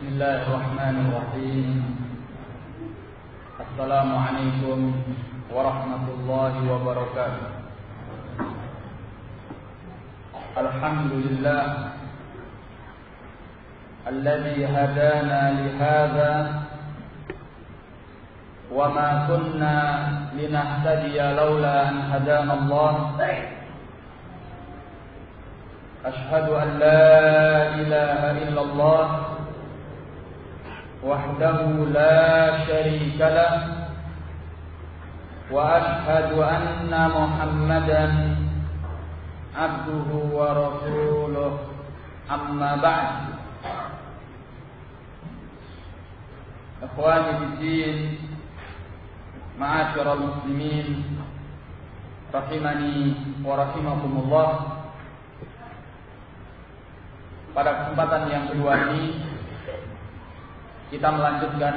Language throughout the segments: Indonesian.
Bismillahirrahmanirrahim. Assalamualaikum warahmatullahi wabarakatuh. Alhamdulillah alladzi hadana li hadza wa ma kunna linahtadiya laula an hadana Allah. Ashhadu an la ilaha illallah wahdahu la syarika lah wa ashhadu anna Muhammadan abduhu wa rasuluh, amma ba'd. Ikhwani fiddin, ma'asyiral muslimin rahimani wa rahimakumullah. Pada kesempatan yang kedua ini kita melanjutkan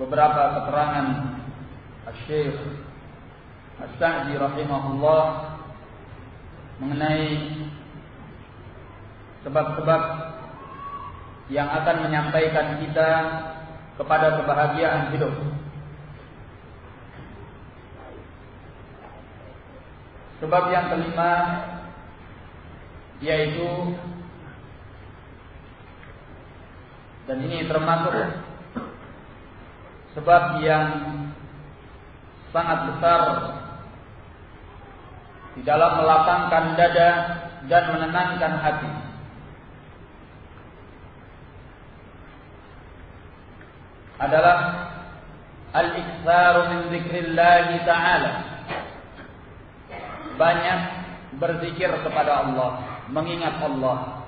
beberapa keterangan Syekh As-Sa'di rahimahullah mengenai sebab-sebab yang akan menyampaikan kita kepada kebahagiaan hidup. Sebab yang kelima yaitu, dan ini termasuk sebab yang sangat besar di dalam melapangkan dada dan menenangkan hati, adalah al-iktsaru min dzikrillah ta'ala. Banyak berzikir kepada Allah, mengingat Allah.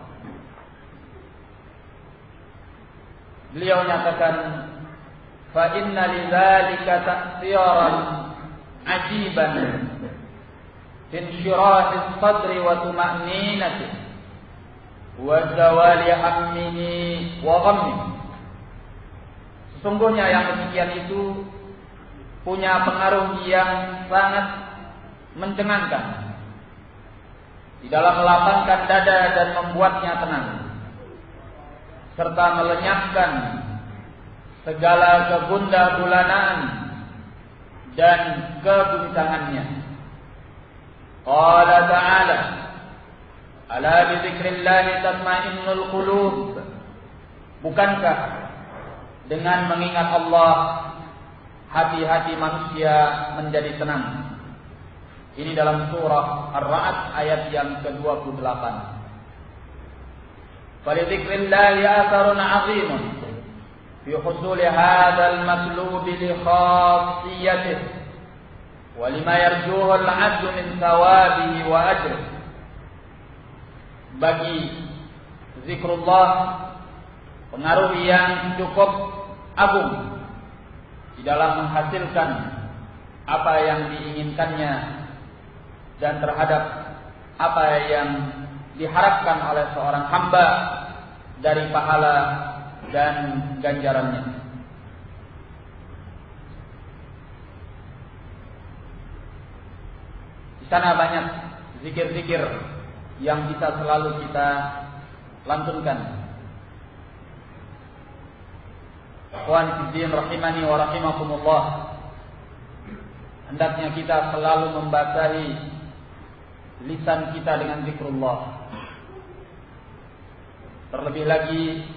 Beliau nyatakan, fa inna lidzalika ta'siran ajiban insyirahis sadri wa tuma'ninati wa zawali hammihi wa ghammihi. Sesungguhnya yang demikian itu punya pengaruh yang sangat mencengangkan di dalam melapangkan dada dan membuatnya tenang, serta melenyapkan segala kegundah gulanaan dan keguncangannya. Qala ta'ala, ala bi dzikrillah tatma'innul qulub. Bukankah dengan mengingat Allah hati-hati manusia menjadi tenang? Ini dalam surah Ar-Ra'd ayat yang ke-28. Falidzikrillahi atharun 'azimun fi husuli hadzal matlub li khassiyatihi wa lima yarjuhu al-'abdu min thawabihi wa ajrihi. Bagi zikrullah pengaruh yang cukup agung di dalam menghasilkan apa yang diinginkannya dan terhadap apa yang diharapkan oleh seorang hamba dari pahala dan ganjarannya. Di sana banyak zikir-zikir yang bisa selalu kita lantunkan. Ikhwan fiddin rahimani wa rahimakumullah. Hendaknya kita selalu membasahi lisan kita dengan zikrullah. Terlebih lagi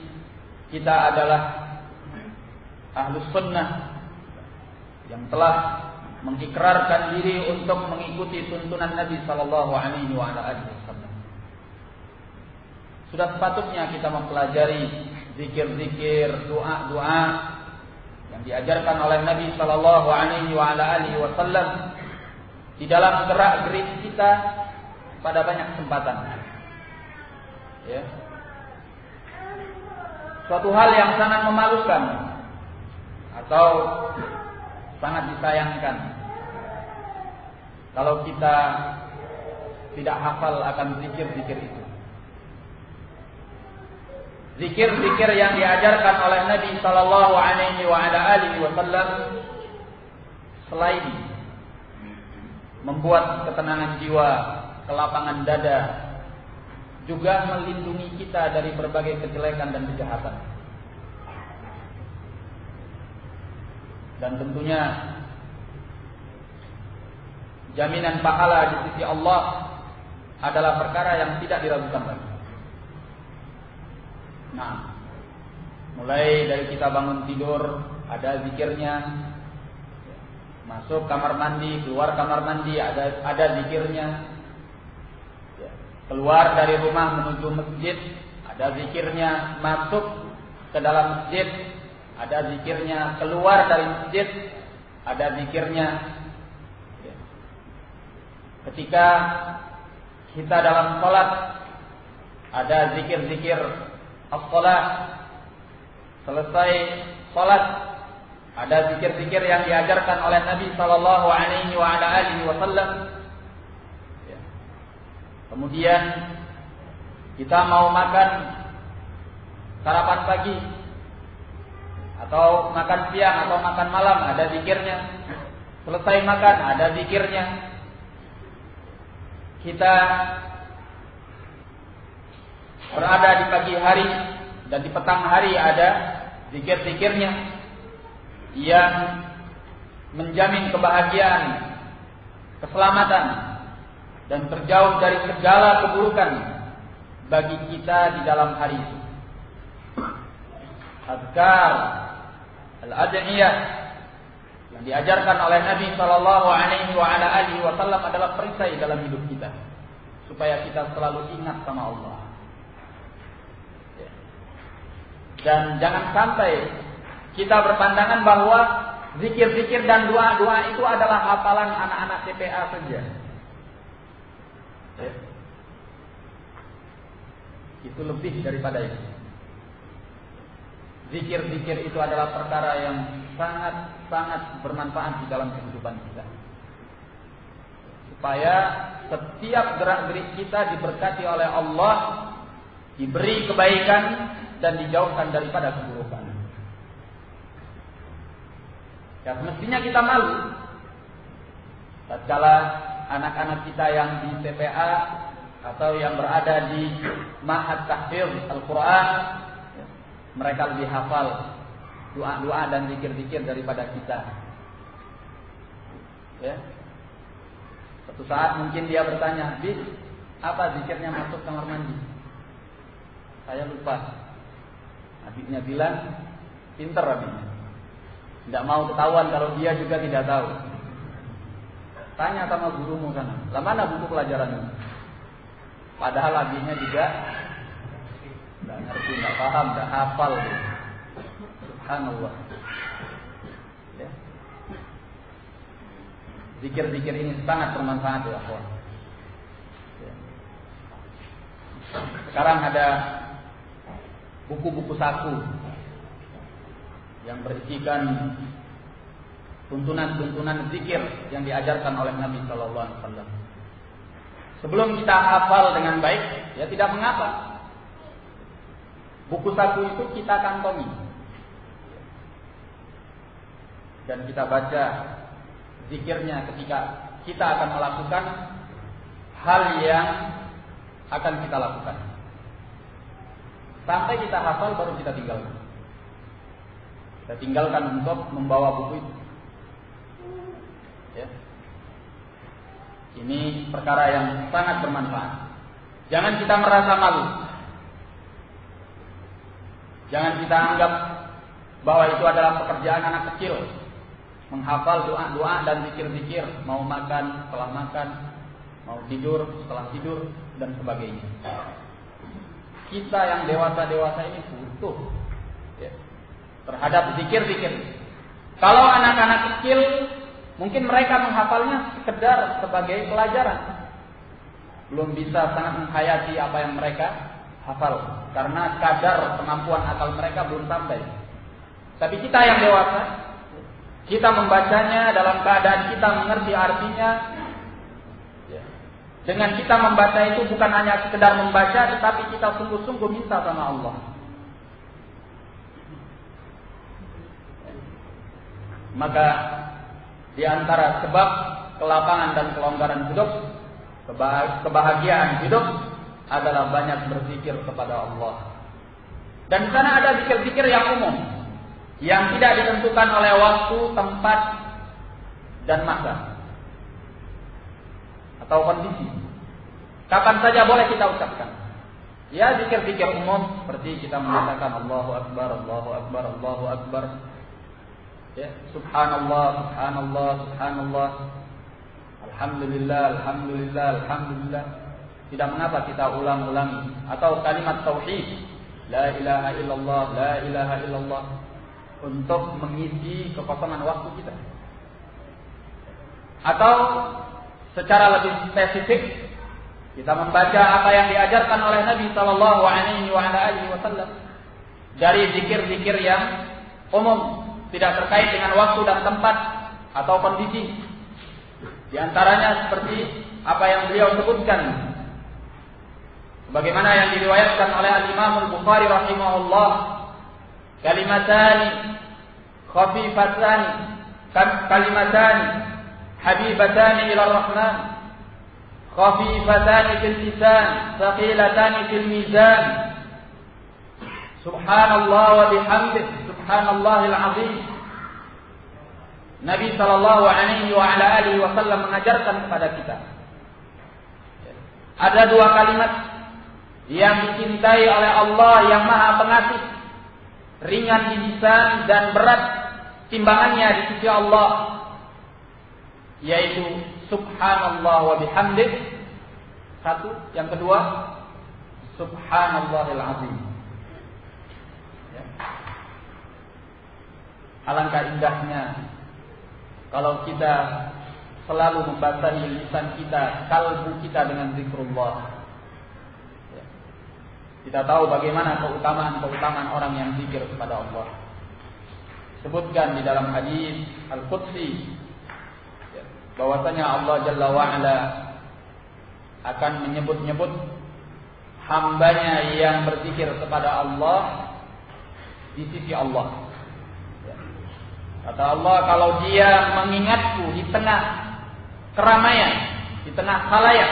kita adalah ahlus sunnah yang telah mengikrarkan diri untuk mengikuti tuntunan Nabi sallallahu alaihi wasallam. Sudah sepatutnya kita mempelajari zikir-zikir, doa-doa yang diajarkan oleh Nabi sallallahu alaihi wasallam di dalam gerak-gerik kita pada banyak kesempatan. Ya. Suatu hal yang sangat memalukan atau sangat disayangkan kalau kita tidak hafal akan zikir-zikir itu. Zikir-zikir yang diajarkan oleh Nabi sallallahu alaihi wasallam selain membuat ketenangan jiwa, kelapangan dada juga melindungi kita dari berbagai kejelekan dan kejahatan. Dan tentunya jaminan pahala di sisi Allah adalah perkara yang tidak diragukan lagi. Nah, mulai dari kita bangun tidur ada zikirnya, masuk kamar mandi, keluar kamar mandi ada zikirnya, keluar dari rumah menuju masjid ada zikirnya, masuk ke dalam masjid ada zikirnya, keluar dari masjid ada zikirnya. Ketika kita dalam sholat ada zikir-zikir as-sholat. Selesai sholat ada zikir-zikir yang diajarkan oleh Nabi Sallallahu Alaihi Wasallam. Kemudian kita mau makan sarapan pagi atau makan siang atau makan malam ada zikirnya. Selesai makan ada zikirnya. Kita berada di pagi hari dan di petang hari ada zikir-zikirnya yang menjamin kebahagiaan, keselamatan dan terjauh dari segala keburukan bagi kita di dalam hari itu. Azkar al-ad'iyah yang diajarkan oleh Nabi Sallallahu Alaihi Wasallam adalah perisai dalam hidup kita supaya kita selalu ingat sama Allah. Dan jangan sampai kita berpandangan bahwa zikir-zikir dan doa-doa itu adalah hafalan anak-anak TPA saja. Itu lebih daripada itu. Zikir-zikir itu adalah perkara yang sangat bermanfaat di dalam kehidupan kita. Supaya setiap gerak-gerik kita diberkati oleh Allah, diberi kebaikan dan dijauhkan daripada keburukan. Ya, semestinya kita malu tatkala anak-anak kita yang di TPA atau yang berada di Ma'had Tahfidz Al-Quran, mereka lebih hafal doa-doa dan zikir-zikir daripada kita. Ya. Suatu saat mungkin dia bertanya, "Bis, apa zikirnya masuk kamar mandi?" Saya lupa. Adiknya bilang, pinter adiknya. Tidak mau ketahuan kalau dia juga tidak tahu. Tanya sama gurumu sana, lah mana buku pelajaran ini? Padahal adiknya juga tidak ngerti, tidak paham, tidak hafal. Subhanallah. Ya. Zikir-zikir ini sangat bermanfaat ya Allah. Sekarang ada buku-buku saku yang berisikan tuntunan-tuntunan zikir yang diajarkan oleh Nabi Sallallahu Alaihi Wasallam. Sebelum kita hafal dengan baik, ya tidak mengapa. Buku saku itu kita kantongi dan kita baca zikirnya ketika kita akan melakukan hal yang akan kita lakukan. Sampai kita hafal baru kita tinggalkan. Kita tinggalkan untuk membawa buku itu. Ya. Ini perkara yang sangat bermanfaat. Jangan kita merasa malu. Jangan kita anggap bahwa itu adalah pekerjaan anak kecil. Menghafal doa-doa dan zikir-zikir. Mau makan, setelah makan. Mau tidur, setelah tidur. Dan sebagainya. Kita yang dewasa-dewasa ini butuh ya, terhadap zikir-zikir. Kalau anak-anak kecil, mungkin mereka menghafalnya sekedar sebagai pelajaran. Belum bisa sangat menghayati apa yang mereka hafal. Karena kadar kemampuan akal mereka belum sampai. Tapi kita yang dewasa, kita membacanya dalam keadaan kita mengerti artinya. Dengan kita membaca itu bukan hanya sekedar membaca, tetapi kita sungguh-sungguh minta sama Allah. Maka di antara sebab kelapangan dan kelonggaran hidup, kebahagiaan hidup adalah banyak berzikir kepada Allah. Dan di sana ada zikir-zikir yang umum, yang tidak ditentukan oleh waktu, tempat, dan masa atau kondisi. Kapan saja boleh kita ucapkan. Ya, zikir-zikir umum seperti kita mengatakan Allahu Akbar, Allahu Akbar, Allahu Akbar. Ya, Subhanallah, Subhanallah, Subhanallah. Alhamdulillah, Alhamdulillah, Alhamdulillah. Tidak mengapa kita ulang-ulangi. Atau kalimat tauhid, La ilaha illallah, La ilaha illallah, untuk mengisi kekosongan waktu kita. Atau secara lebih spesifik, kita membaca apa yang diajarkan oleh Nabi Sallallahu Alaihi Wasallam dari zikir-zikir yang umum, tidak terkait dengan waktu dan tempat atau kondisi. Di antaranya seperti apa yang beliau sebutkan, bagaimana yang diriwayatkan oleh Al-Imam Al-Bukhari rahimahullah, kalimatani khafifatani kalimatani habibatani ila Rahman, khafifatani fil lisan, thaqilatani fil mizan, subhanallah wa bihamdih, subhanallahil azim. Nabi sallallahu alaihi wasallam mengajarkan kepada kita ada dua kalimat yang dicintai oleh Allah yang Maha Pengasih, ringan di lisan dan berat timbangannya di sisi Allah, yaitu subhanallah wa bihamdih. Satu, yang kedua subhanallahil azim. Ya. Alangkah indahnya kalau kita selalu membasahi lisan kita, kalbu kita dengan zikrullah. Ya. Kita tahu bagaimana keutamaan orang yang zikir kepada Allah. Sebutkan di dalam hadis Al-Qudsi bahwasanya Allah Jalla wa'ala akan menyebut-nyebut hambanya yang berzikir kepada Allah di sisi Allah. Kata Allah, kalau dia mengingatku di tengah keramaian, di tengah khalayak,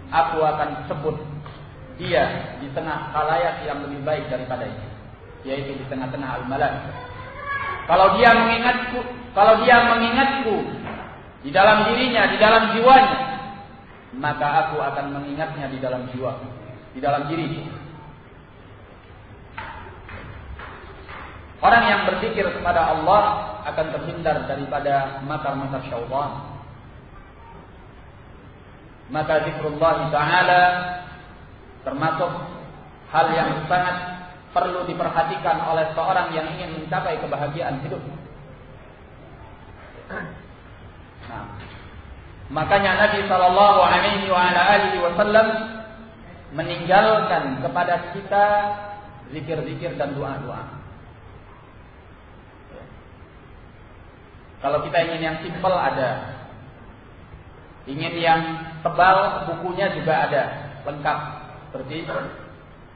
aku akan sebut dia di tengah khalayak yang lebih baik daripada itu, yaitu di tengah-tengah al-malaikah. Kalau dia mengingatku di dalam dirinya, di dalam jiwanya, maka aku akan mengingatnya di dalam jiwa, di dalam diri. Orang yang berzikir kepada Allah akan terhindar daripada makar-makar syaitan. Maka zikrullah ta'ala termasuk hal yang sangat perlu diperhatikan oleh seorang yang ingin mencapai kebahagiaan hidup. Nah, makanya Nabi Sallallahu Alaihi Wasallam meninggalkan kepada kita zikir-zikir dan doa-doa. Kalau kita ingin yang simpel ada, ingin yang tebal bukunya juga ada, lengkap seperti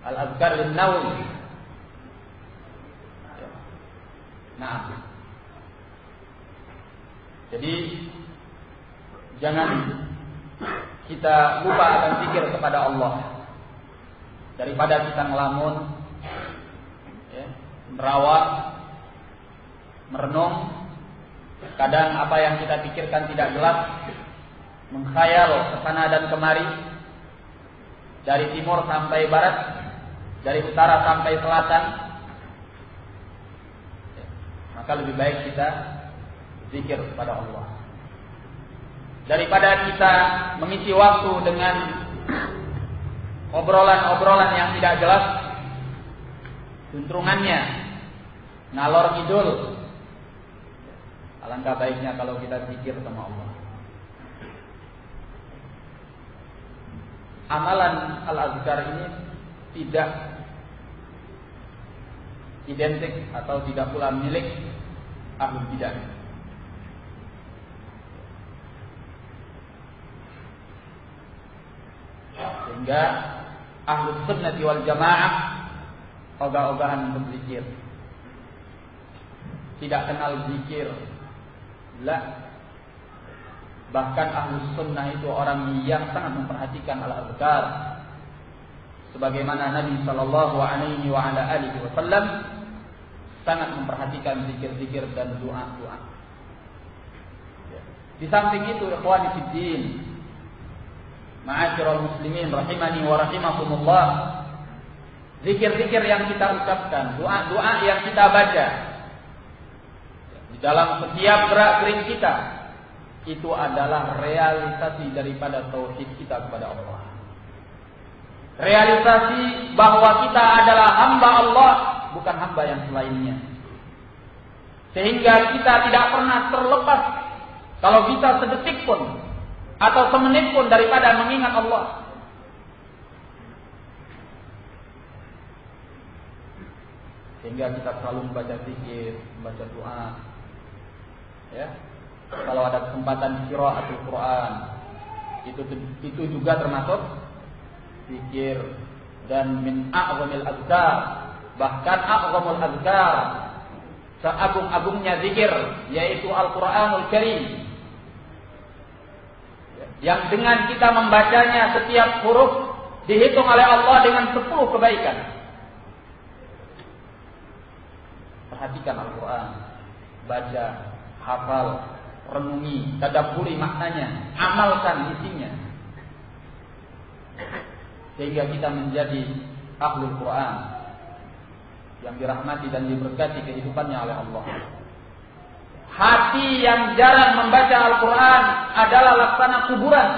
Al-Azkar An-Nawawi. Nah, jadi jangan kita lupa akan zikir kepada Allah daripada kita ngelamun, ya, merawat, merenung. Kadang apa yang kita pikirkan tidak jelas, mengkhayal ke sana dan kemari, dari timur sampai barat, dari utara sampai selatan. Maka lebih baik kita zikir kepada Allah daripada kita mengisi waktu dengan obrolan-obrolan yang tidak jelas, juntrungannya ngalor ngidul. Alangkah baiknya kalau kita zikir sama Allah. Amalan al-azkar ini tidak identik atau tidak pula milik ahlul bidah. Sehingga ahlus sunnati wal jamaah ogah-ogahan untuk zikir, tidak kenal zikir. La. Bahkan ahlus sunnah itu orang yang sangat memperhatikan al-azkar, sebagaimana Nabi sallallahu alaihi wa ala alihi wasallam sangat memperhatikan zikir-zikir dan doa-doa. Di samping itu, ikhwani fid din, ma'asyiral muslimin rahimani wa rahimakumullah, zikir-zikir yang kita ucapkan, doa-doa yang kita baca di dalam setiap gerak-gerik kita, itu adalah realisasi daripada tauhid kita kepada Allah. Realisasi bahwa kita adalah hamba Allah, bukan hamba yang selainnya. Sehingga kita tidak pernah terlepas, kalau bisa sedetik pun atau semenit pun, daripada mengingat Allah. Sehingga kita selalu membaca zikir, membaca doa. Ya. Kalau ada kesempatan qiraatul Quran, itu juga termasuk zikir. Dan min a'zamil azkar, bahkan a'zamul azkar, seagung-agungnya zikir, yaitu Al-Quranul Karim, yang dengan kita membacanya setiap huruf dihitung oleh Allah dengan 10 kebaikan. Perhatikan Al-Quran, baca, hafal, renungi, tadabburi maknanya, amalkan isinya, sehingga kita menjadi ahlul Quran yang dirahmati dan diberkati kehidupannya oleh Allah. Hati yang jarang membaca Al-Quran adalah laksana kuburan.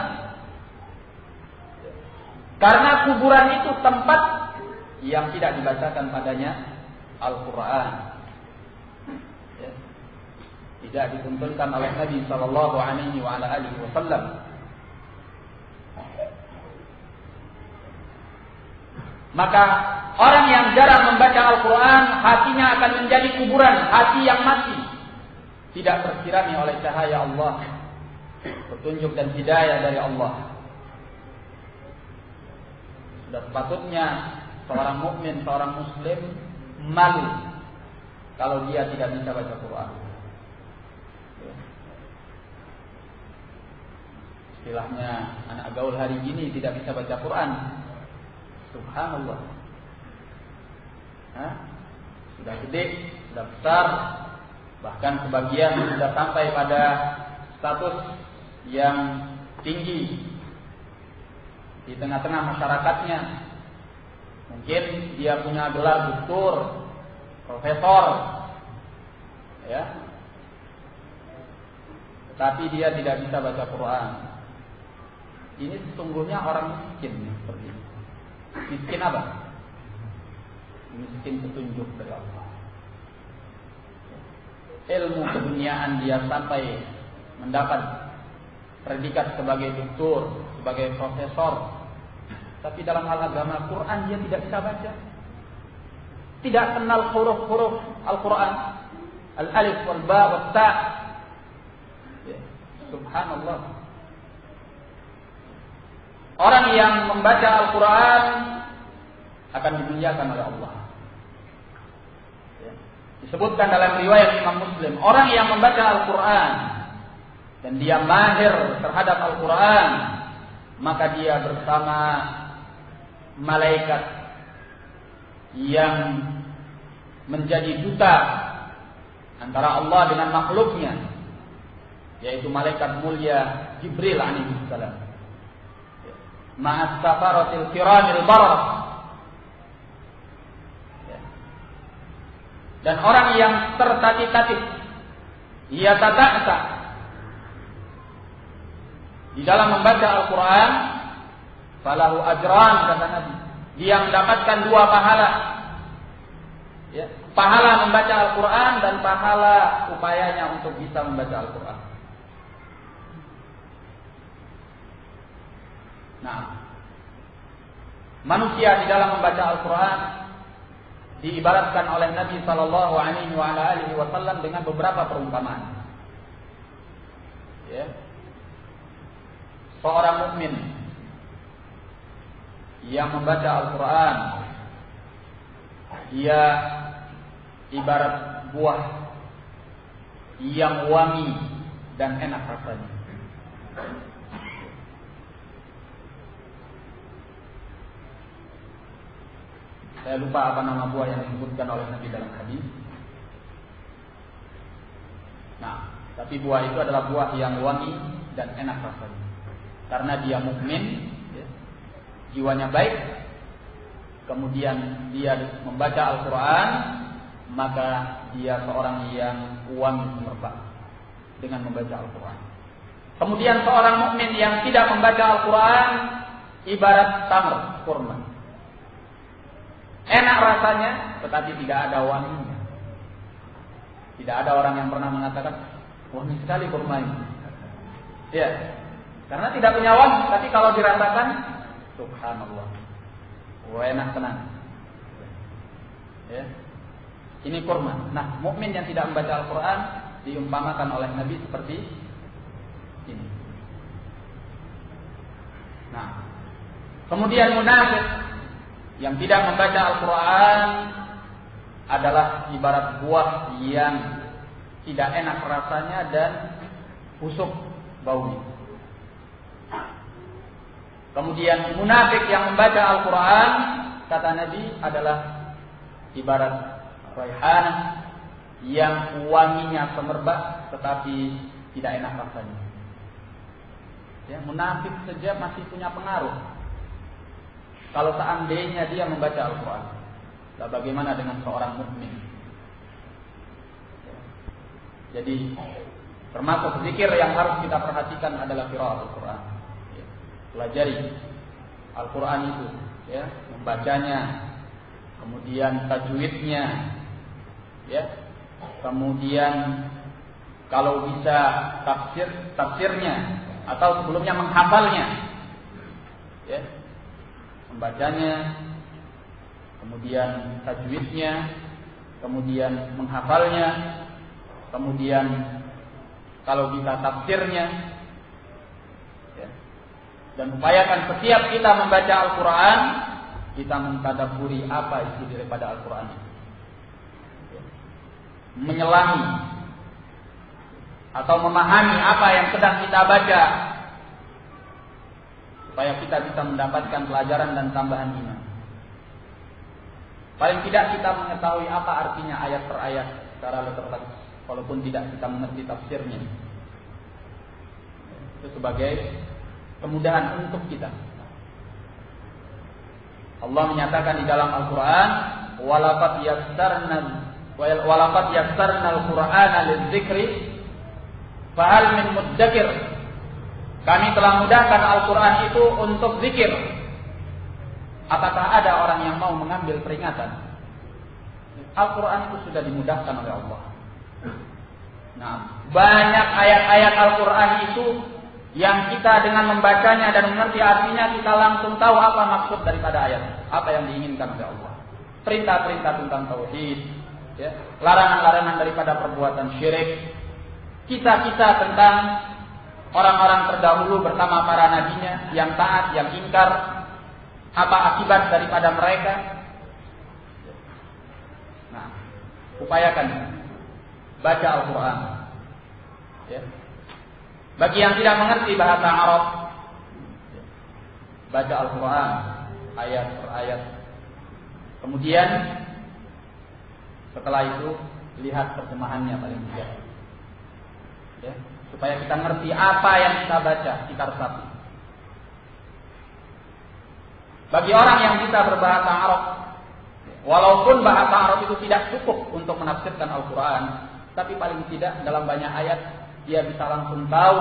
Karena kuburan itu tempat yang tidak dibacakan padanya Al-Quran. Ya. Tidak dituntunkan oleh Nabi sallallahu alaihi wa ala alihi wasallam. Maka orang yang jarang membaca Al-Quran, hatinya akan menjadi kuburan, hati yang mati, tidak tersirami oleh cahaya Allah, petunjuk dan hidayah dari Allah. Sudah sepatutnya seorang mukmin, seorang muslim malu kalau dia tidak bisa baca Quran. Istilahnya anak gaul hari ini tidak bisa baca Quran. Subhanallah. Sudah gede, sudah besar, bahkan sebagian sudah sampai pada status yang tinggi di tengah-tengah masyarakatnya. Mungkin dia punya gelar doktor, profesor, ya, tetapi dia tidak bisa baca Quran. Ini sesungguhnya orang miskin seperti ini. Miskin apa? Miskin petunjuk dari Allah. Ilmu keduniaan dia sampai mendapat predikat sebagai doktor, sebagai profesor, tapi dalam hal agama Quran dia tidak bisa baca. Tidak kenal huruf-huruf Al-Quran, al-alif wal ba wal ta. Subhanallah. Orang yang membaca Al-Quran akan dimuliakan oleh Allah. Disebutkan dalam riwayat Imam Muslim, orang yang membaca Al-Quran dan dia mahir terhadap Al-Quran, maka dia bersama malaikat yang menjadi duta antara Allah dengan makhluknya, yaitu malaikat mulia Jibril alaihi salam, ma'as safaratil kiramil barar. Dan orang yang tertatih-tatih, ia tata'sa di dalam membaca Al-Quran, falahu ajran, kata Nabi, dia mendapatkan 2 pahala, ya, pahala membaca Al-Quran dan pahala upayanya untuk bisa membaca Al-Quran. Nah, manusia di dalam membaca Al-Quran diibaratkan oleh Nabi sallallahu alaihi wasallam dengan beberapa perumpamaan. Ya. Seorang mukmin yang membaca Al-Quran, dia ibarat buah yang wangi dan enak rasanya. Saya lupa apa nama buah yang disebutkan oleh Nabi dalam hadis. Nah, tapi buah itu adalah buah yang wangi dan enak rasanya. Karena dia mukmin, ya, jiwanya baik, kemudian dia membaca Al-Quran, maka dia seorang yang wangi semerbak dengan membaca Al-Quran. Kemudian seorang mukmin yang tidak membaca Al-Quran ibarat tamr, kurma. Enak rasanya, tetapi tidak ada wanginya. Tidak ada orang yang pernah mengatakan, wangi sekali kurma ini. Ya, karena tidak punya wangi, tapi kalau dirasakan, subhanallah, enak tenang. Ya, ini kurma. Nah, mukmin yang tidak membaca Al-Quran diumpamakan oleh Nabi seperti ini. Nah, kemudian munafik yang tidak membaca Al-Quran adalah ibarat buah yang tidak enak rasanya dan busuk baunya. Kemudian munafik yang membaca Al-Quran, kata Nabi, adalah ibarat raihanah yang wanginya semerbak tetapi tidak enak rasanya. Ya, munafik saja masih punya pengaruh. Kalau seandainya dia membaca Al-Quran, bagaimana dengan seorang mukmin? Jadi termasuk zikir yang harus kita perhatikan adalah qiraat Al-Quran. Ya, pelajari Al-Quran itu, ya, membacanya, kemudian tajwidnya, ya, kemudian kalau bisa tafsirnya atau sebelumnya menghafalnya, ya, membacanya, kemudian tajwidnya, kemudian menghafalnya, kemudian kalau bisa tafsirnya, ya. Dan upayakan setiap kita membaca Al-Quran, kita mentadabburi apa isi daripada Al-Quran itu, ya. Menyelami atau memahami apa yang sedang kita baca, supaya kita bisa mendapatkan pelajaran dan tambahan iman. Paling tidak kita mengetahui apa artinya ayat per ayat secara literal, walaupun tidak kita mengerti tafsirnya. Itu sebagai kemudahan untuk kita. Allah menyatakan di dalam Al-Quran, walaqad yassarna al-Qur'ana lidzikri fahal min mudzakir. Kami telah mudahkan Al-Quran itu untuk zikir. Apakah ada orang yang mau mengambil peringatan? Al-Quran itu sudah dimudahkan oleh Allah. Nah, banyak ayat-ayat Al-Quran itu yang kita dengan membacanya dan mengerti artinya, kita langsung tahu apa maksud daripada ayat, apa yang diinginkan oleh Allah. Perintah-perintah tentang tauhid, ya, larangan-larangan daripada perbuatan syirik, kisah-kisah tentang orang-orang terdahulu bersama para nabinya yang taat, yang ingkar, apa akibat daripada mereka. Nah, upayakan baca Al-Quran, ya. Bagi yang tidak mengerti bahasa Arab, baca Al-Quran ayat per ayat. Kemudian setelah itu lihat terjemahannya paling tidak, ya, supaya kita ngerti apa yang kita baca, kita resapi. Bagi orang yang bisa berbahasa Arab, walaupun bahasa Arab itu tidak cukup untuk menafsirkan Al-Quran, tapi paling tidak dalam banyak ayat dia bisa langsung tahu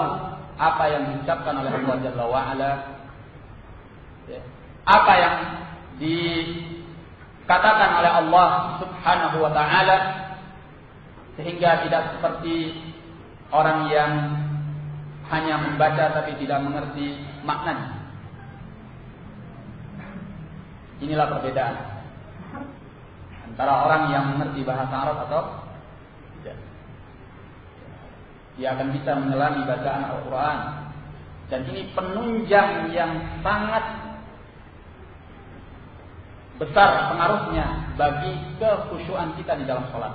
apa yang diucapkan oleh Allah Jalla wa'ala, ya, apa yang dikatakan oleh Allah Subhanahu wa ta'ala, sehingga tidak seperti orang yang hanya membaca tapi tidak mengerti maknanya. Inilah perbedaan antara orang yang mengerti bahasa Arab atau tidak. Dia akan bisa menyelami bacaan Al-Quran. Dan ini penunjang yang sangat besar pengaruhnya bagi kekhusyuan kita di dalam sholat.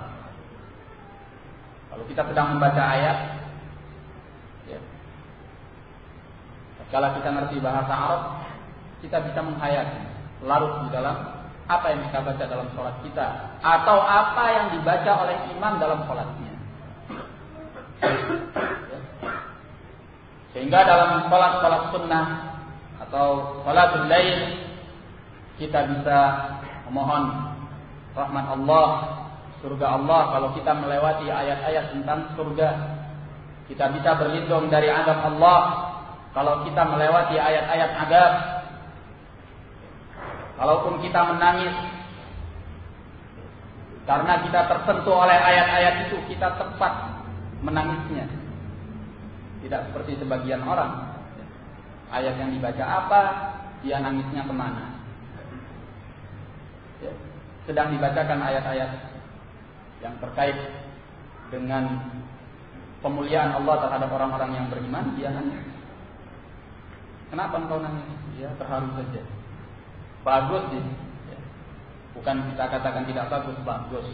Kalau kita sedang membaca ayat, ya, kalau kita ngerti bahasa Arab, kita bisa menghayati, larut di dalam apa yang kita baca dalam sholat kita, atau apa yang dibaca oleh imam dalam sholatnya. Sehingga dalam sholat sunnah atau sholatul lail kita bisa memohon rahmat Allah, surga Allah. Kalau kita melewati ayat-ayat tentang surga, kita bisa berlindung dari azab Allah. Kalau kita melewati ayat-ayat azab, kalaupun kita menangis karena kita tersentuh oleh ayat-ayat itu, kita tepat menangisnya. Tidak seperti sebagian orang, ayat yang dibaca apa, dia nangisnya kemana. Sedang dibacakan ayat-ayat yang terkait dengan pemuliaan Allah terhadap orang-orang yang beriman, dia nangis. Kenapa engkau nangis? Dia terharu saja. Bagus sih. Bukan kita katakan tidak bagus, bagus.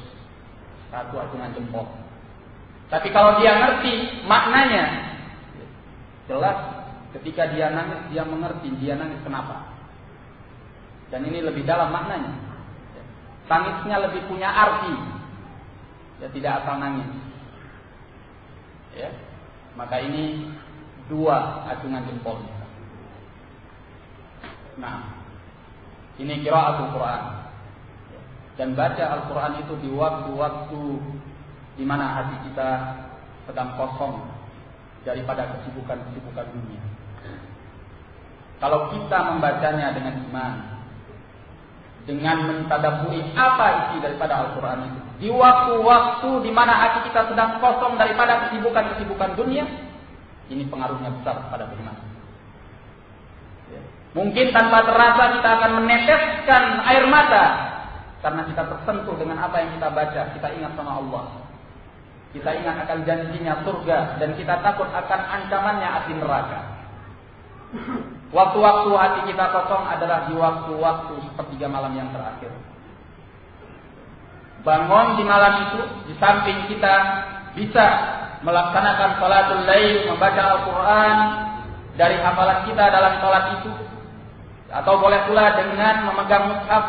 Satu acungan jempol. Tapi kalau dia ngerti maknanya, jelas ketika dia nangis, dia mengerti dia nangis kenapa. Dan ini lebih dalam maknanya. Tangisnya lebih punya arti. Ya, tidak asal nangis. Ya. Maka ini dua acungan jempolnya. Nah, ini qiraatul Quran. Dan baca Al-Quran itu di waktu-waktu di mana hati kita sedang kosong daripada kesibukan-kesibukan dunia. Kalau kita membacanya dengan iman, dengan mentadabburi apa isi daripada Al-Quran itu, di waktu-waktu di mana hati kita sedang kosong daripada kesibukan-kesibukan dunia, ini pengaruhnya besar pada beriman. Mungkin tanpa terasa kita akan meneteskan air mata karena kita tersentuh dengan apa yang kita baca. Kita ingat sama Allah, kita ingat akan janjinya surga, dan kita takut akan ancamannya api neraka. Waktu-waktu hati kita kosong adalah di waktu-waktu sepertiga malam yang terakhir. Bangun di malam itu, di samping kita bisa melaksanakan sholatul lail, membaca Al-Quran dari hafalan kita dalam sholat itu, atau boleh pula dengan memegang mushaf,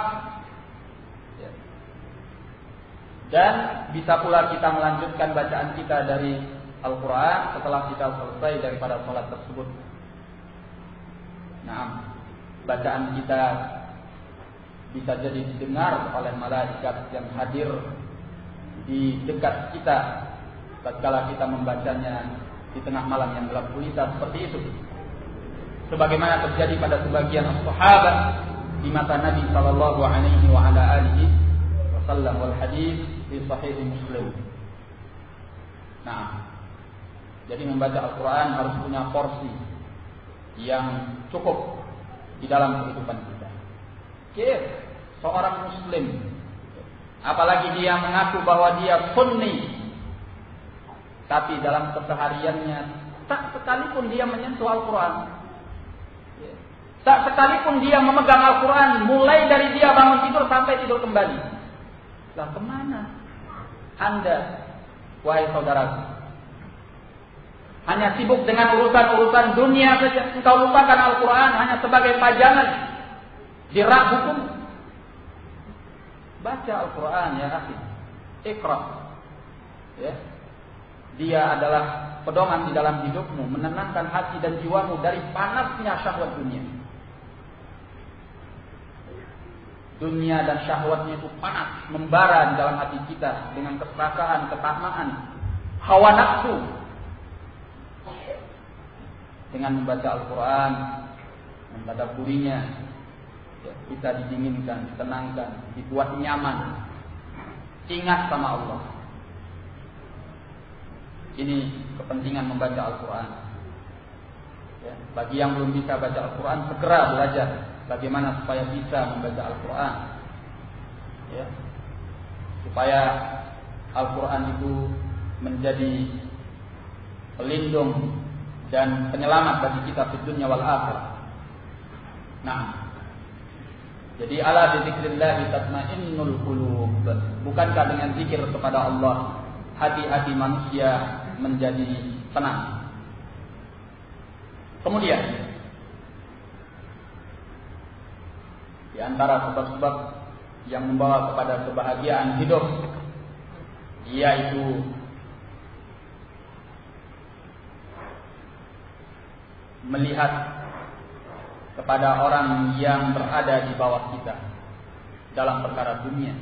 dan bisa pula kita melanjutkan bacaan kita dari Al-Quran setelah kita selesai daripada sholat tersebut. Nah, bacaan kita bisa jadi didengar oleh malaikat yang hadir di dekat kita tatkala kita membacanya di tengah malam yang gelap gulita seperti itu. Sebagaimana terjadi pada sebagian sahabat di masa Nabi sallallahu alaihi wa ala alihi wasallam, wal hadis di sahih Muslim. Nah, jadi membaca Al-Quran harus punya porsi yang cukup di dalam kehidupan kita. Seorang muslim, apalagi dia mengaku bahwa dia sunni, tapi dalam kesehariannya tak sekalipun dia menyentuh Al-Quran, tak sekalipun dia memegang Al-Quran, mulai dari dia bangun tidur sampai tidur kembali. Lah kemana Anda, wahai saudaraku? Hanya sibuk dengan urusan-urusan dunia saja. Engkau lupakan Al-Quran hanya sebagai pajangan di rak hukum. Baca Al-Quran ya akhi. Iqra. Ya. Dia adalah pedoman di dalam hidupmu, menenangkan hati dan jiwamu dari panasnya syahwat dunia. Dunia dan syahwatnya itu panas, membara di dalam hati kita dengan keserakahan, ketamaan, hawa nafsu. Dengan membaca Al-Quran, mentadabburinya, kita didinginkan, ditenangkan, dibuat nyaman, ingat sama Allah. Ini kepentingan membaca Al-Quran. Ya, bagi yang belum bisa baca Al-Quran, segera belajar bagaimana supaya bisa membaca Al-Quran. Ya, supaya Al-Quran itu menjadi pelindung dan penyelamat bagi kita di dunia wal akhirah. Nah, jadi ala bi dzikrillah tatmainnul qulub. Bukankah dengan zikir kepada Allah hati-hati manusia menjadi tenang? Kemudian di antara sebab-sebab yang membawa kepada kebahagiaan hidup, yaitu melihat kepada orang yang berada di bawah kita dalam perkara dunia,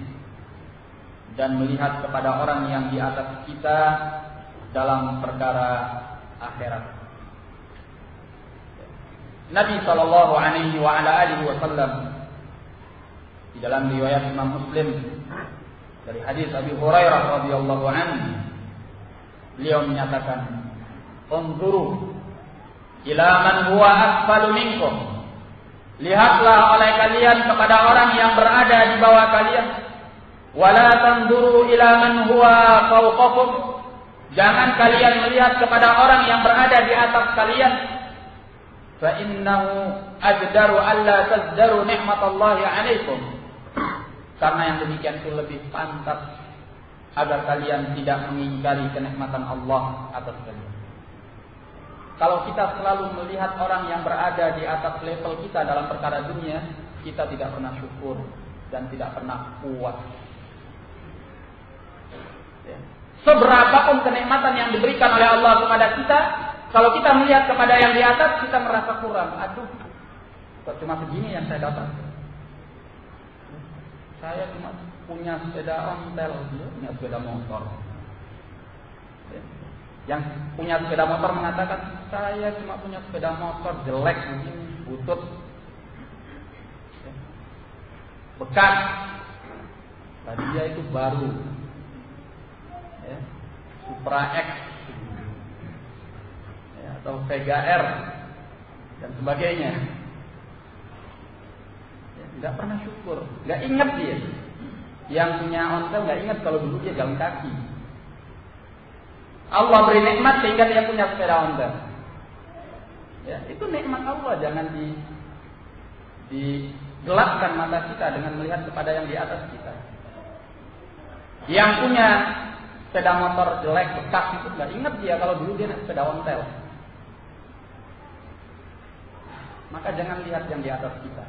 dan melihat kepada orang yang di atas kita dalam perkara akhirat. Nabi sallallahu alaihi wasallam di dalam riwayat Imam Muslim dari hadis Abi Hurairah radhiyallahu anhu, beliau menyatakan, "Unzuru ila man huwa asfalu minkum." Lihatlah oleh kalian kepada orang yang berada di bawah kalian. Wala tanzuru ila man huwa fawqakum. Jangan kalian melihat kepada orang yang berada di atas kalian. Fa innahu ajdaru alla tazdaru nikmatallahi 'alaikum. Karena yang demikian itu lebih pantas agar kalian tidak mengingkari kenikmatan Allah atas kalian. Kalau kita selalu melihat orang yang berada di atas level kita dalam perkara dunia, kita tidak pernah syukur dan tidak pernah puas. Ya. Seberapapun kenikmatan yang diberikan oleh Allah kepada kita, kalau kita melihat kepada yang di atas, kita merasa kurang. Aduh, kok cuma segini yang saya dapat? Saya cuma punya sepeda ontel, punya sepeda motor. Ya. Yang punya sepeda motor mengatakan, saya cuma punya sepeda motor jelek begini, butut, bekas. Tadi dia itu baru, ya, Supra X, ya, atau Vega R dan sebagainya. Ya, tidak pernah syukur, nggak ingat dia. Yang punya ontel nggak ingat kalau dulu dia jalan kaki. Allah beri nikmat sehingga dia punya sepeda ontel. Ya, itu nikmat Allah, jangan digelapkan mata kita dengan melihat kepada yang di atas kita. Yang punya sepeda motor jelek bekas itu nggak ingat dia kalau dulu dia naik sepeda ontel. Maka jangan lihat yang di atas kita.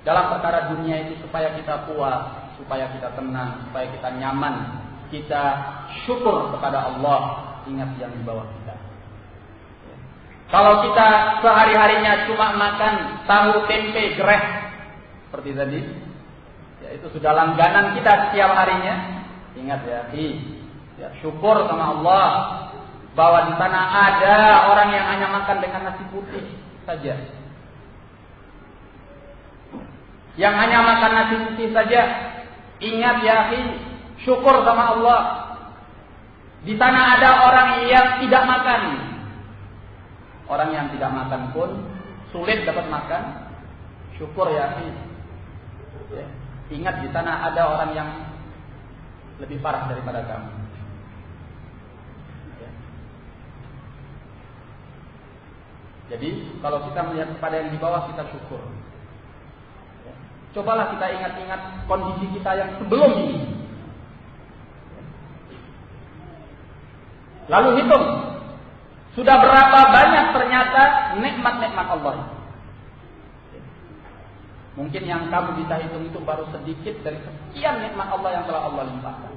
Dalam perkara dunia itu supaya kita puas, supaya kita tenang, supaya kita nyaman, kita syukur kepada Allah. Ingat yang di bawah kita. Kalau kita sehari-harinya cuma makan tahu tempe gereh seperti tadi, ya itu sudah langganan kita setiap harinya. Ingat ya, syukur sama Allah bahwa di sana ada orang yang hanya makan dengan nasi putih saja, yang hanya makan nasi putih saja. Ingat ya, syukur sama Allah. Di sana ada orang yang tidak makan. Orang yang tidak makan pun sulit dapat makan. Syukur ya. Ya. Ingat di sana ada orang yang lebih parah daripada kamu. Ya. Jadi kalau kita melihat kepada yang di bawah, kita syukur. Ya. Cobalah kita ingat-ingat kondisi kita yang sebelum ini. Lalu hitung, sudah berapa banyak ternyata nikmat-nikmat Allah. Mungkin yang kamu bisa hitung itu baru sedikit dari sekian nikmat Allah yang telah Allah limpahkan.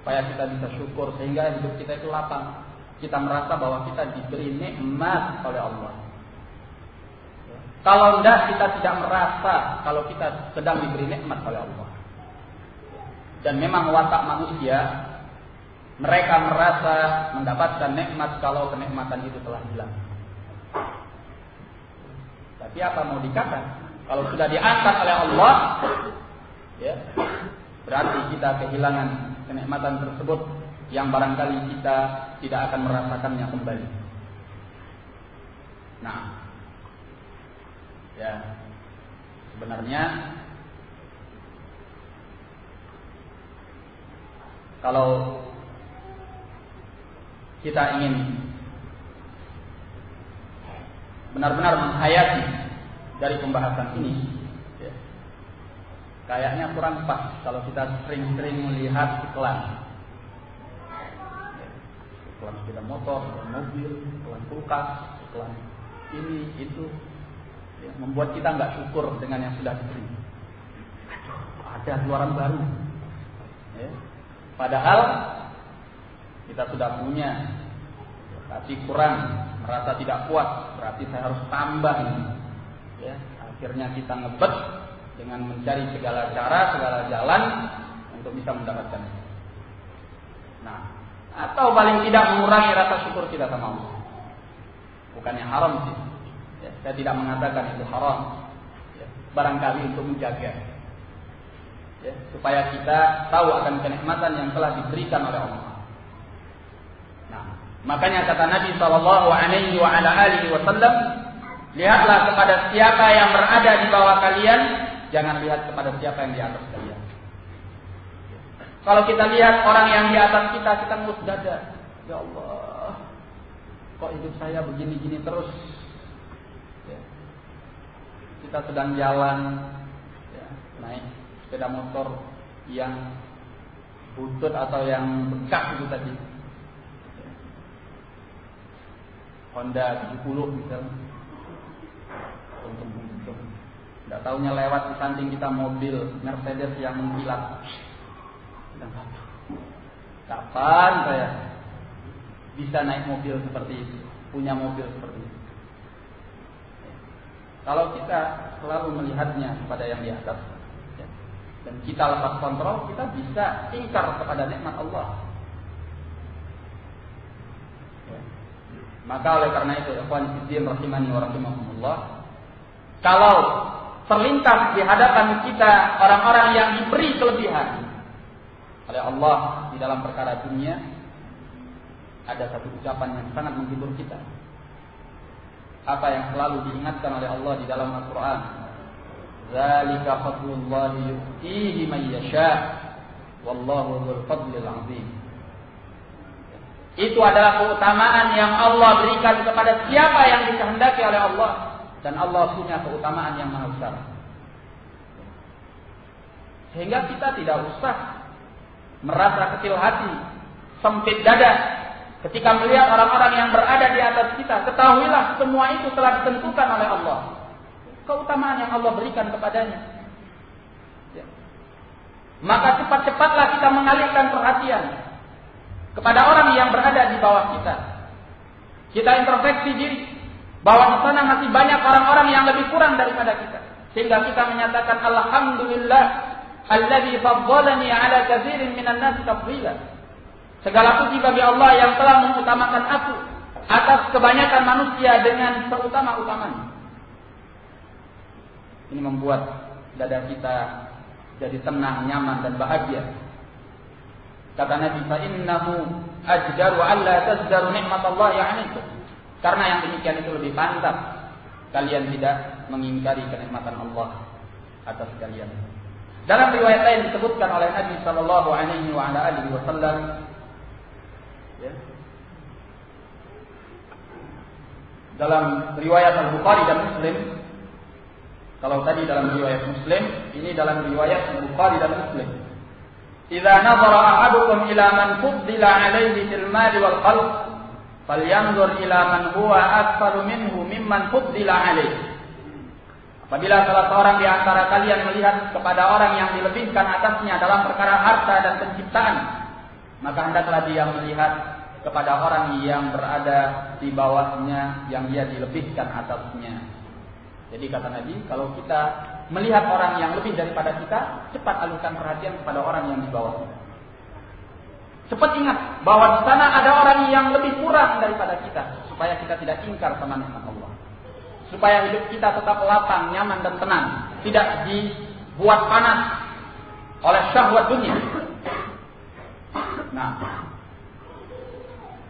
Supaya kita bisa syukur sehingga hidup kita itu lapang. Kita merasa bahwa kita diberi nikmat oleh Allah. Kalau tidak, kita tidak merasa kalau kita sedang diberi nikmat oleh Allah. Dan memang watak manusia, mereka merasa mendapatkan nikmat kalau kenikmatan itu telah hilang. Tapi apa mau dikatakan? Kalau sudah diangkat oleh Allah, ya, berarti kita kehilangan kenikmatan tersebut yang barangkali kita tidak akan merasakannya kembali. Nah, ya, sebenarnya kalau kita ingin benar-benar menghayati dari pembahasan ini, ya, kayaknya kurang pas kalau kita sering-sering melihat iklan. Iklan sepeda motor, iklan mobil, iklan kulkas, iklan ini, itu. ya, membuat kita nggak syukur dengan yang sudah diberi. Aduh, ada keluaran baru. Ya. Padahal kita sudah punya, tapi kurang, merasa tidak puas, berarti saya harus tambah ini. Ya, akhirnya kita ngebet dengan mencari segala cara, segala jalan untuk bisa mendapatkannya. Nah, atau paling tidak mengurangi rasa syukur kita sama Allah. Bukannya haram sih. Ya, saya tidak mengatakan itu haram. Ya, barangkali untuk menjaga. Ya, supaya kita tahu akan kenikmatan yang telah diberikan oleh Allah. Nah, makanya kata Nabi SAW, lihatlah kepada siapa yang berada di bawah kalian, jangan lihat kepada siapa yang di atas kalian. Kalau kita lihat orang yang di atas kita ngus dada. Ya Allah, kok hidup saya begini-gini terus? Ya. Kita sedang jalan, ya, naik sepeda motor yang butut atau yang bekas itu tadi. Ya. Honda 70 misalnya. Untung. Tidak tahunya lewat di samping kita mobil Mercedes yang mengkilat. Kapan saya bisa naik mobil seperti itu, punya mobil seperti itu? Kalau kita selalu melihatnya kepada yang di atas, ya, dan kita lepas kontrol, kita bisa ingkar kepada nikmat Allah. Ya. Maka oleh karena itu, ikhwan fillah rahimani wa rahimakumullah, kalau terlintas di hadapan kita orang-orang yang diberi kelebihan oleh Allah di dalam perkara dunia, ada satu ucapan yang sangat menghibur kita. Apa yang selalu diingatkan oleh Allah di dalam Al-Quran, Zalika fadlullahi yu'tihi man yasha, wallahu dzul fadlil 'azim. Itu adalah keutamaan yang Allah berikan kepada siapa yang dikehendaki oleh Allah, dan Allah punya keutamaan yang maha besar. Sehingga kita tidak usah merasa kecil hati, sempit dada ketika melihat orang-orang yang berada di atas kita. Ketahuilah semua itu telah ditentukan oleh Allah. Keutamaan yang Allah berikan kepadanya. Ya. Maka cepat-cepatlah kita mengalihkan perhatian kepada orang yang berada di bawah kita. Kita introspeksi diri bahwa di sana masih banyak orang-orang yang lebih kurang daripada kita, sehingga kita menyatakan alhamdulillah alladzi faddalani ala katsirin minan nas tafdila. Segala puji bagi Allah yang telah mengutamakan aku atas kebanyakan manusia dengan seutama-utamanya. Ini membuat dada kita jadi tenang, nyaman dan bahagia. Kata Nabi, fa innahu ajdaru alla tazdaru nikmatallahi 'alaikum. Karena yang demikian itu lebih pantas kalian tidak mengingkari kenikmatan Allah atas kalian. Dalam riwayat lain disebutkan oleh Nabi sallallahu alaihi wasallam, ya, dalam riwayat Al-Bukhari dan Muslim. Kalau tadi dalam riwayat Muslim, ini dalam riwayat Al-Bukhari dan Muslim. Idza nazara ahadukum ila man fuddila alaihi fil mali wal khalq, falyanzur ila man huwa aktsara minhu mimman fuddila alaihi. Apabila salah seorang di antara kalian melihat kepada orang yang dilebihkan atasnya dalam perkara harta dan penciptaan, maka hendaklah dia melihat kepada orang yang berada di bawahnya yang dia dilebihkan atasnya. Jadi kata Nabi, kalau kita melihat orang yang lebih daripada kita, cepat alihkan perhatian kepada orang yang di bawahnya. Cepat ingat bahwa di sana ada orang yang lebih kurang daripada kita, supaya kita tidak ingkar sama nikmat Allah. Supaya hidup kita tetap lapang, nyaman dan tenang, tidak dibuat panas oleh syahwat dunia. Nah,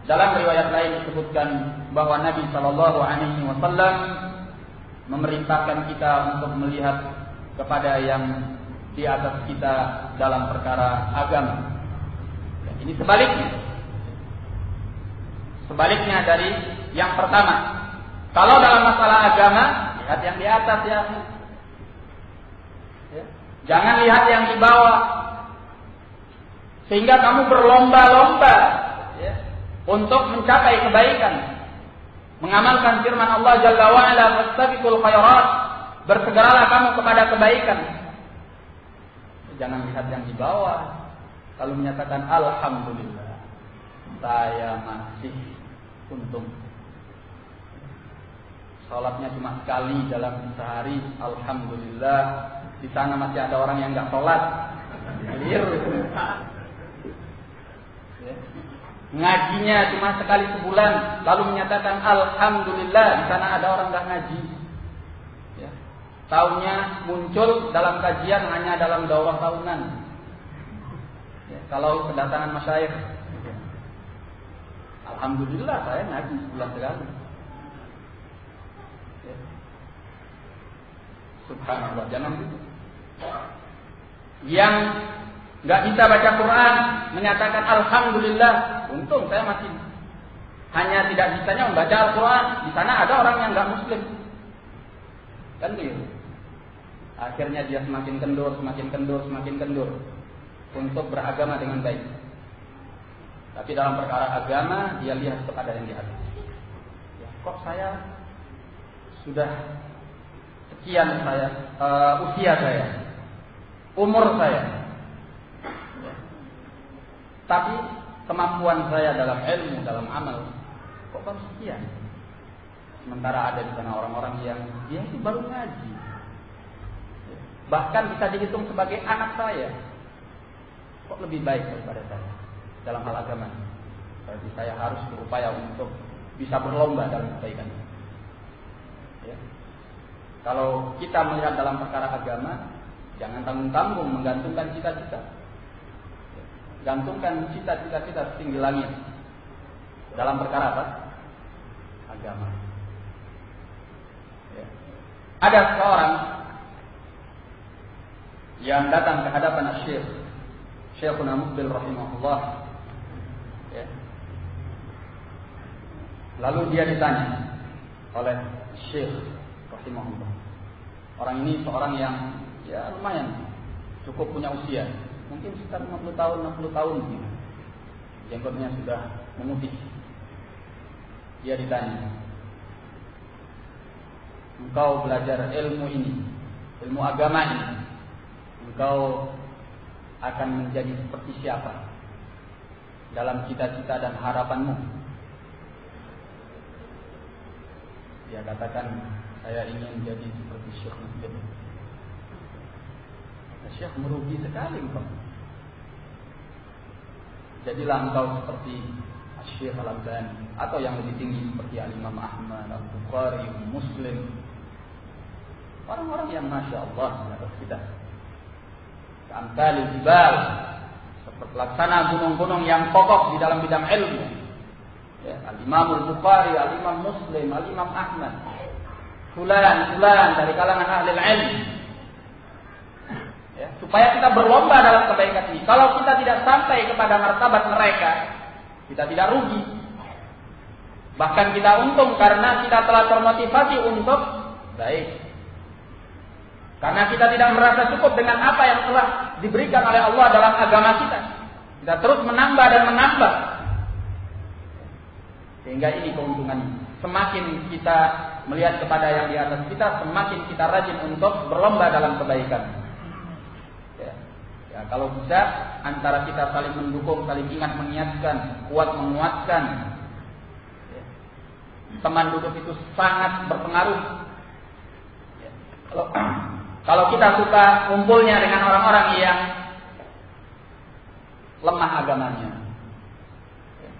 dalam riwayat lain disebutkan bahwa Nabi Shallallahu Alaihi Wasallam memerintahkan kita untuk melihat kepada yang di atas kita dalam perkara agama. Ini sebaliknya dari yang pertama. Kalau dalam masalah agama, lihat yang di atas ya. Jangan lihat yang di bawah. Sehingga kamu berlomba-lomba ya, untuk mencapai kebaikan. Mengamalkan firman Allah Jalla wa'ala, fastabiqul khairat. bersegeralah kamu kepada kebaikan. Jangan lihat yang di bawah, lalu menyatakan alhamdulillah, saya masih untung. Sholatnya cuma sekali dalam sehari, alhamdulillah. Di sana masih ada orang yang nggak sholat. Ngajinya cuma sekali sebulan, lalu menyatakan alhamdulillah. Di sana ada orang nggak ngaji. Ya. Tahunnya muncul dalam kajian hanya dalam daurah tahunan. Ya. Kalau kedatangan masyayikh, alhamdulillah saya ngaji sebulan sekali. Ya. Subhanallah, jangan gitu. Yang nggak bisa baca Quran menyatakan alhamdulillah, untung saya masih hanya tidak bisanya membaca Al-Quran. Di sana ada orang yang nggak muslim, kan begitu. Akhirnya dia semakin kendur untuk beragama dengan baik. Tapi dalam perkara agama dia lihat kepada yang di atas. Ya, kok saya sudah sekian usia saya, umur saya. Tapi kemampuan saya dalam ilmu, dalam amal, kok baru sekian? Sementara ada di sana orang-orang yang dia itu baru ngaji, bahkan bisa dihitung sebagai anak saya, kok lebih baik daripada saya dalam hal agama. Berarti saya harus berupaya untuk bisa berlomba dalam kebaikan. Ya. Kalau kita melihat dalam perkara agama, jangan tanggung-tanggung menggantungkan cita-cita. Gantungkan cita-cita setinggi langit dalam perkara apa? Agama. Ya. Ada seorang yang datang ke hadapan Syekhuna Muqbil rahimahullah. Ya. Lalu dia ditanya oleh Syekh rahimahullah. Orang ini seorang yang ya lumayan cukup punya usia. Mungkin sekitar 60 tahun gitu. Jenggotnya sudah memutih. Dia ditanya, engkau belajar ilmu ini, ilmu agama ini, engkau akan menjadi seperti siapa dalam cita-cita dan harapanmu? Dia katakan, saya ingin jadi seperti Syekh Muqbil. Syekh, merugi sekali engkau. Jadilah engkau seperti Syekh Al-Albani atau yang lebih tinggi seperti Al-Imam Ahmad, Al-Bukhari, Muslim. Orang-orang yang Masya Allah di atas kita. Amsalil jibal, seperti laksana gunung-gunung yang kokoh di dalam bidang ilmu. Ya, Al-Imam Al-Bukhari, Al-Imam Muslim, Al-Imam Ahmad. Fulan dari kalangan ahli ilmu. Ya, supaya kita berlomba dalam kebaikan ini. Kalau kita tidak sampai kepada martabat mereka, kita tidak rugi. Bahkan kita untung karena kita telah termotivasi untuk baik. Karena kita tidak merasa cukup dengan apa yang telah diberikan oleh Allah dalam agama kita. Kita terus menambah dan menambah. Sehingga ini keuntungannya. Semakin kita melihat kepada yang di atas kita, semakin kita rajin untuk berlomba dalam kebaikan. Ya, kalau bisa antara kita saling mendukung, saling ingat mengingatkan, kuat menguatkan. Ya. Teman duduk itu sangat berpengaruh. Ya. Kalau kita suka kumpulnya dengan orang-orang yang lemah agamanya, ya.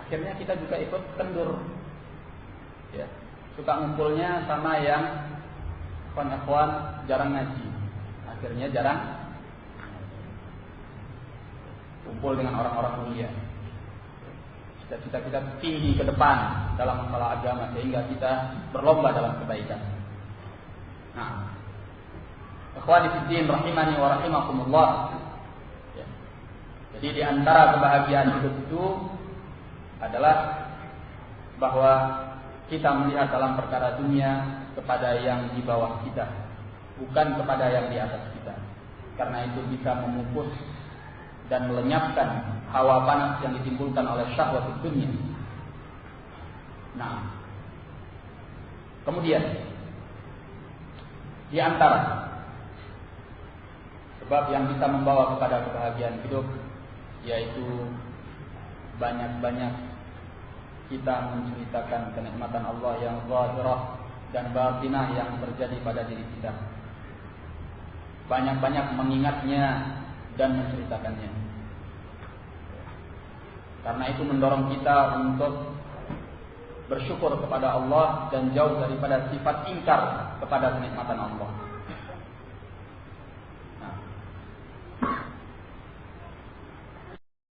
Akhirnya kita juga ikut kendur. Ya. Suka ngumpulnya sama yang kawan-kawan jarang ngaji, akhirnya jarang kumpul dengan orang-orang mulia. Cita-cita kita tinggi ke depan dalam masalah agama sehingga kita berlomba dalam kebaikan. Nah, ikhwani fiddin rahimani wa rahimakumullah. Ya. Jadi di antara kebahagiaan hidup itu adalah bahwa kita melihat dalam perkara dunia kepada yang di bawah kita, bukan kepada yang di atas kita. Karena itu bisa memupus dan melenyapkan hawa panas yang ditimbulkan oleh syahwat dunia. Nah, kemudian Di antara sebab yang bisa membawa kepada kebahagiaan hidup yaitu banyak-banyak kita menceritakan kenikmatan Allah yang zahirah dan batinah yang terjadi pada diri kita. Banyak-banyak mengingatnya dan menceritakannya. Karena itu mendorong kita untuk bersyukur kepada Allah dan jauh daripada sifat ingkar kepada kenikmatan Allah.